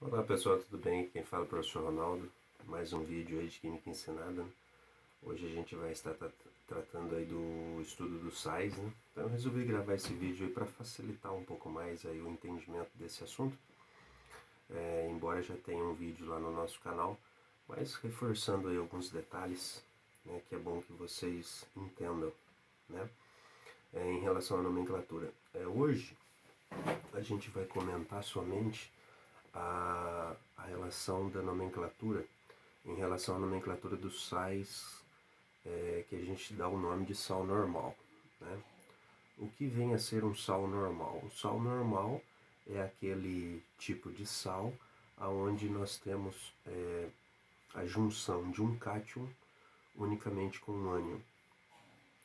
Olá pessoal, tudo bem? Quem fala é o professor Ronaldo. Mais um vídeo aí de Química Ensinada. Hoje a gente vai estar tratando aí do estudo dos sais, né? Então eu resolvi gravar esse vídeo aí para facilitar um pouco mais aí o entendimento desse assunto. Embora já tenha um vídeo lá no nosso canal, mas reforçando aí alguns detalhes, né, que é bom que vocês entendam, né? Em relação à nomenclatura. Hoje a gente vai comentar somente a relação da nomenclatura em relação à nomenclatura dos sais que a gente dá o nome de sal normal, né? O que vem a ser um sal normal? O sal normal é aquele tipo de sal aonde nós temos a junção de um cátion unicamente com um ânion.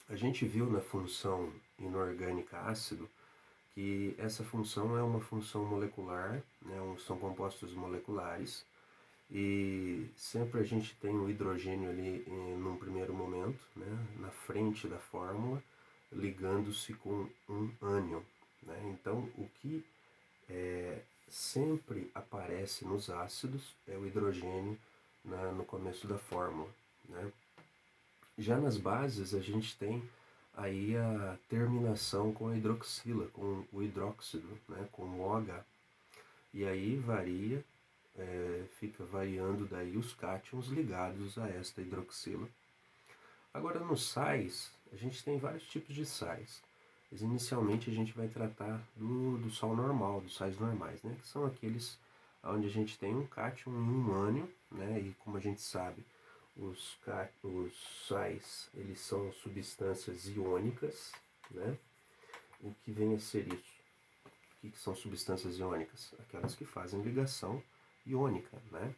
A gente viu na função inorgânica ácido que essa função é uma função molecular, né? São compostos moleculares, e sempre a gente tem o hidrogênio ali num primeiro momento, né, na frente da fórmula, ligando-se com um ânion, né? Então o que sempre aparece nos ácidos é o hidrogênio no começo da fórmula, né? Já nas bases a gente tem aí a terminação com a hidroxila, com o hidróxido, né, com o OH. E aí varia, fica variando daí os cátions ligados a esta hidroxila. Agora nos sais, a gente tem vários tipos de sais. Mas inicialmente a gente vai tratar do sal normal, dos sais normais, né, que são aqueles onde a gente tem um cátion e um ânion, né, e como a gente sabe, os sais, eles são substâncias iônicas, né? O que vem a ser isso? O que são substâncias iônicas? Aquelas que fazem ligação iônica, né?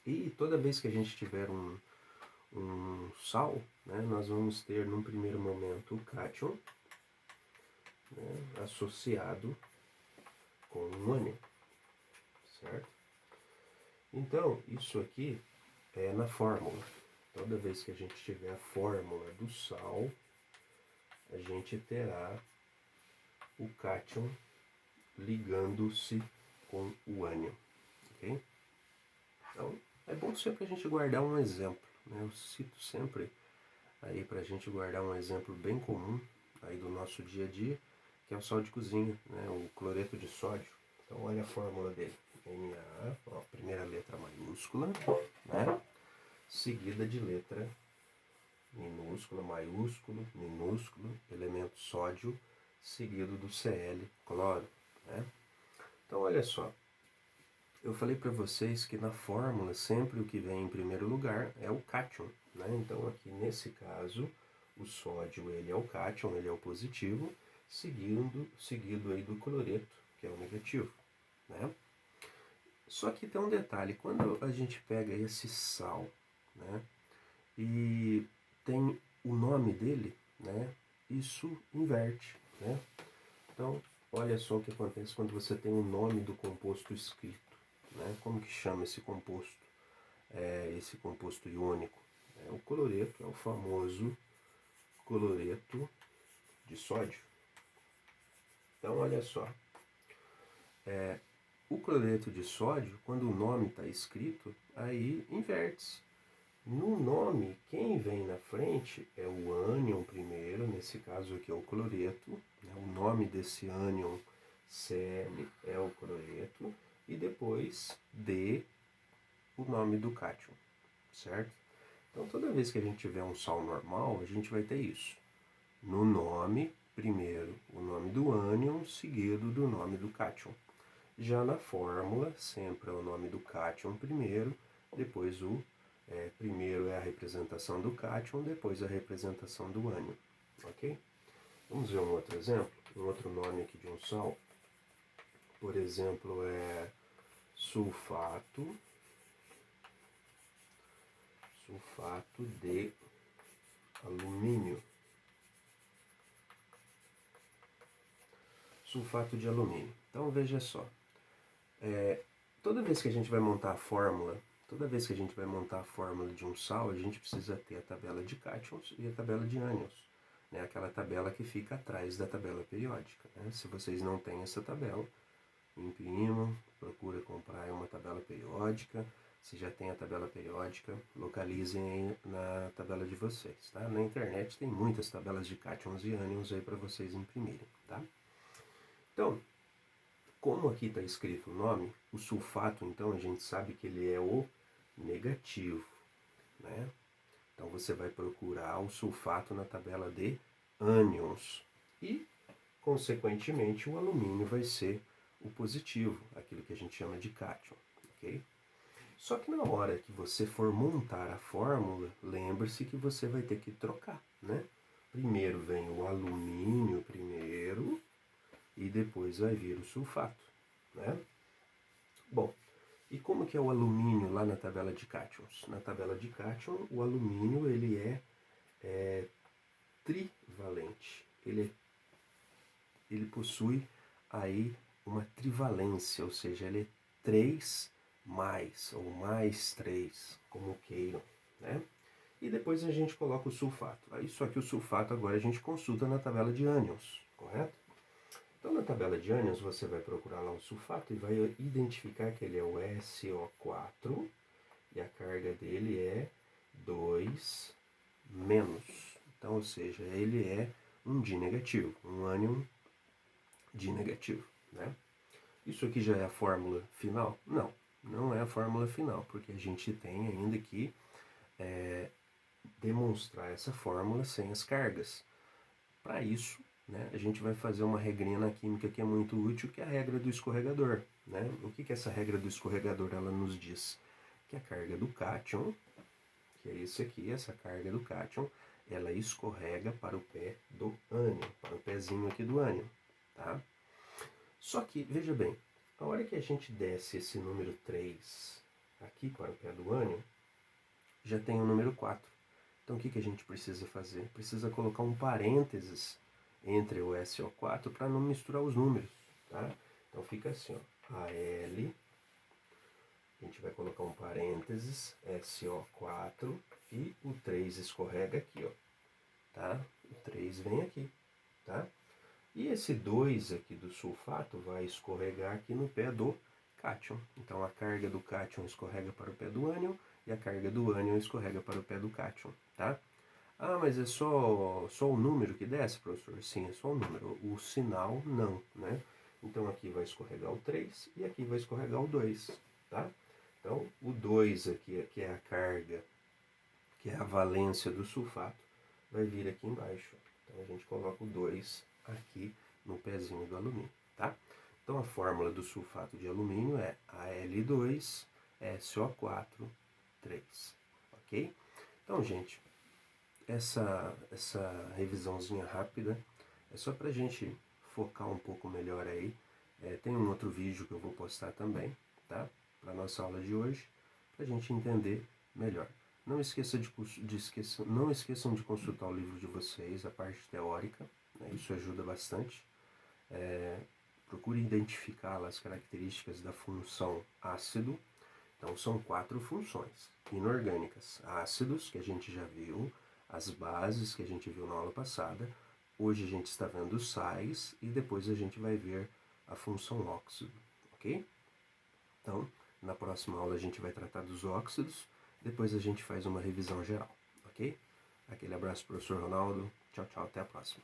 E toda vez que a gente tiver um sal, né, nós vamos ter num primeiro momento o cátion, né, associado com um ânion, certo? Então, isso aqui é na fórmula. Toda vez que a gente tiver a fórmula do sal, a gente terá o cátion ligando-se com o ânion, ok? Então, é bom sempre a gente guardar um exemplo, né? Eu cito sempre aí para a gente guardar um exemplo bem comum aí do nosso dia a dia, que é o sal de cozinha, né? O cloreto de sódio. Então, olha a fórmula dele. Na, ó, primeira letra maiúscula, né? Seguida de letra minúscula, maiúsculo, minúsculo, elemento sódio, seguido do Cl, cloro, né? Então, olha só, eu falei para vocês que na fórmula sempre o que vem em primeiro lugar é o cátion, né? Então, aqui nesse caso, o sódio ele é o cátion, ele é o positivo, seguido aí do cloreto, que é o negativo, né? Só que tem um detalhe, quando a gente pega esse sal, né, e tem o nome dele, né, isso inverte, né? Então, olha só o que acontece quando você tem o nome do composto escrito, né? Como que chama esse composto? Esse composto iônico? O cloreto é o famoso cloreto de sódio. Então, olha só, o cloreto de sódio, quando o nome está escrito, aí inverte-se. No nome, quem vem na frente é o ânion primeiro, nesse caso aqui é o cloreto, né? O nome desse ânion Cl é o cloreto, e depois D, o nome do cátion, certo? Então toda vez que a gente tiver um sal normal, a gente vai ter isso. No nome, primeiro o nome do ânion, seguido do nome do cátion. Já na fórmula, sempre é o nome do cátion primeiro, depois primeiro é a representação do cátion, depois a representação do ânion, ok? Vamos ver um outro exemplo, um outro nome aqui de um sal. Por exemplo, é sulfato de alumínio. Sulfato de alumínio. Então veja só, toda vez que a gente vai montar a fórmula, de um sal, a gente precisa ter a tabela de cátions e a tabela de ânions, né? Aquela tabela que fica atrás da tabela periódica, né? Se vocês não têm essa tabela, imprimam, procura comprar uma tabela periódica. Se já tem a tabela periódica, localizem aí na tabela de vocês, tá? Na internet tem muitas tabelas de cátions e ânions aí para vocês imprimirem, tá? Então, como aqui está escrito o nome, o sulfato, então, a gente sabe que ele é o negativo, né? Então, você vai procurar o sulfato na tabela de ânions e, consequentemente, o alumínio vai ser o positivo, aquilo que a gente chama de cátion, ok? Só que na hora que você for montar a fórmula, lembre-se que você vai ter que trocar, né? Primeiro vem o alumínio primeiro e depois vai vir o sulfato, né? Bom, e como que é o alumínio lá na tabela de cátions? Na tabela de cátion, o alumínio ele é trivalente. Ele possui aí uma trivalência, ou seja, ele é 3 mais, ou mais 3, como queiram, né? E depois a gente coloca o sulfato. Aí, só que o sulfato agora a gente consulta na tabela de ânions, correto? Então, na tabela de ânions, você vai procurar lá o sulfato e vai identificar que ele é o SO4 e a carga dele é 2 menos. Então, ou seja, ele é um Di negativo, um ânion Di negativo, né? Isso aqui já é a fórmula final? Não, não é a fórmula final, porque a gente tem ainda que demonstrar essa fórmula sem as cargas. Para isso, né, a gente vai fazer uma regrinha na química que é muito útil, que é a regra do escorregador, né? O que essa regra do escorregador ela nos diz? Que a carga do cátion, que é esse aqui, essa carga do cátion, ela escorrega para o pé do ânion, para o pezinho aqui do ânion, tá? Só que, veja bem, a hora que a gente desce esse número 3 aqui para o pé do ânion, já tem o número 4. Então o que a gente precisa fazer? Precisa colocar um parênteses entre o SO4 para não misturar os números, tá? Então fica assim, ó, AL, a gente vai colocar um parênteses, SO4, e o 3 escorrega aqui, ó, tá? O 3 vem aqui, tá? E esse 2 aqui do sulfato vai escorregar aqui no pé do cátion. Então a carga do cátion escorrega para o pé do ânion e a carga do ânion escorrega para o pé do cátion, tá? Ah, mas é só o número que desce, professor? Sim, é só o número. O sinal, não, né? Então aqui vai escorregar o 3 e aqui vai escorregar o 2, tá? Então o 2 aqui, que é a carga, que é a valência do sulfato, vai vir aqui embaixo. Então a gente coloca o 2 aqui no pezinho do alumínio, tá? Então a fórmula do sulfato de alumínio é Al2SO4 3, ok? Então, gente, essa revisãozinha rápida é só pra gente focar um pouco melhor aí. Tem um outro vídeo que eu vou postar também, tá? Para nossa aula de hoje, pra gente entender melhor. Não esqueçam de consultar o livro de vocês, a parte teórica, né? Isso ajuda bastante. Procure identificar lá as características da função ácido. Então são 4 funções inorgânicas: ácidos, que a gente já viu, as bases, que a gente viu na aula passada. Hoje a gente está vendo os sais e depois a gente vai ver a função óxido, ok? Então, na próxima aula a gente vai tratar dos óxidos, depois a gente faz uma revisão geral, ok? Aquele abraço, professor Ronaldo. Tchau, tchau, até a próxima.